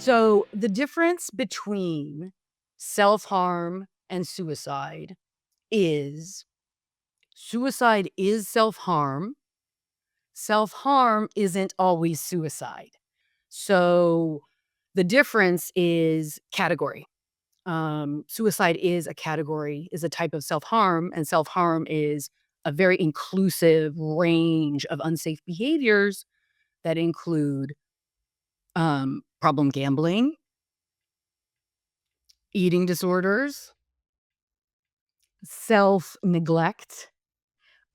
So, the difference between self-harm and is suicide is self-harm. Self-harm isn't always suicide. So, the difference is category. Suicide is a category, is a type of self-harm, and self-harm is a very inclusive range of unsafe behaviors that include problem gambling, eating disorders, self-neglect,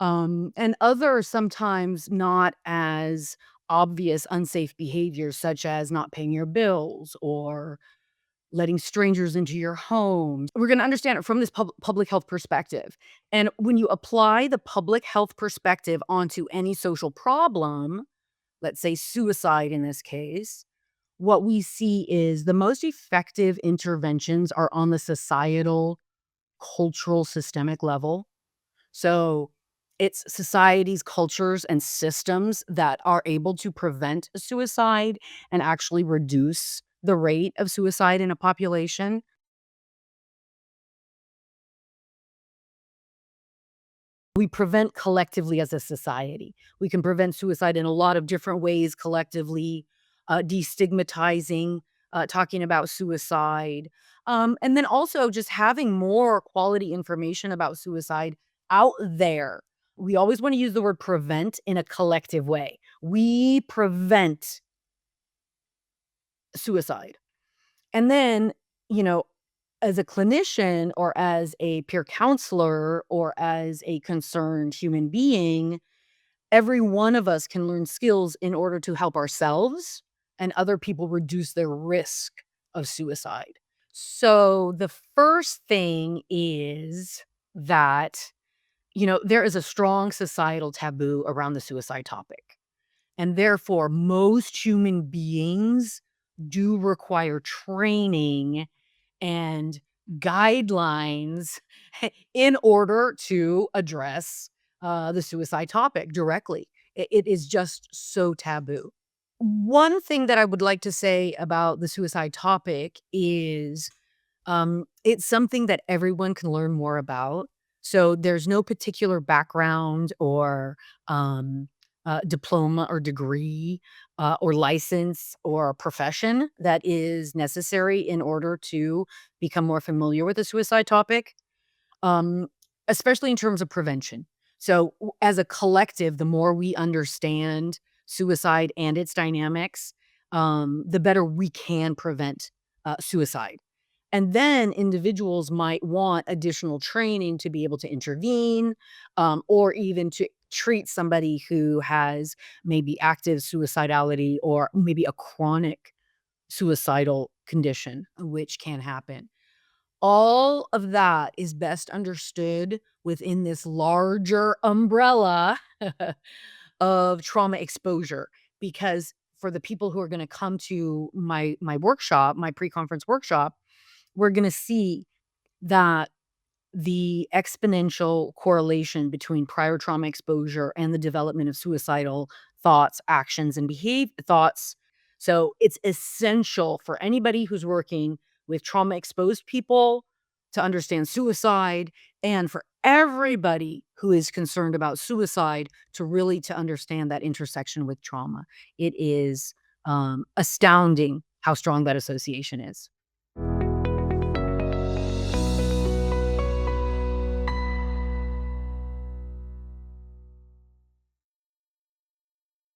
and other sometimes not as obvious unsafe behaviors such as not paying your bills or letting strangers into your home. We're gonna understand it from this public health perspective. And when you apply the public health perspective onto any social problem, let's say suicide in this case, what we see is the most effective interventions are on the societal, cultural, systemic level. So it's societies, cultures, and systems that are able to prevent suicide and actually reduce the rate of suicide in a population. We prevent collectively as a society. We can prevent suicide in a lot of different ways collectively, destigmatizing, talking about suicide, and then also just having more quality information about suicide out there. We always want to use the word prevent in a collective way. We prevent suicide. And then, you know, as a clinician or as a peer counselor or as a concerned human being, every one of us can learn skills in order to help ourselves and other people reduce their risk of suicide. So the first thing is that, there is a strong societal taboo around the suicide topic. And therefore, most human beings do require training and guidelines in order to address the suicide topic directly. It is just so taboo. One thing that I would like to say about the suicide topic is it's something that everyone can learn more about. So there's no particular background or diploma or degree or license or profession that is necessary in order to become more familiar with the suicide topic, um, especially in terms of prevention. So, as a collective, the more we understand suicide and its dynamics, the better we can prevent suicide. And then individuals might want additional training to be able to intervene, or even to treat somebody who has maybe active suicidality or maybe a chronic suicidal condition, which can happen. All of that is best understood within this larger umbrella of trauma exposure, because for the people who are gonna come to my workshop, my pre-conference workshop, we're gonna see that the exponential correlation between prior trauma exposure and the development of suicidal thoughts, actions, and thoughts. So it's essential for anybody who's working with trauma exposed people to understand suicide, and for everybody who is concerned about suicide to really to understand that intersection with trauma. It is astounding how strong that association is.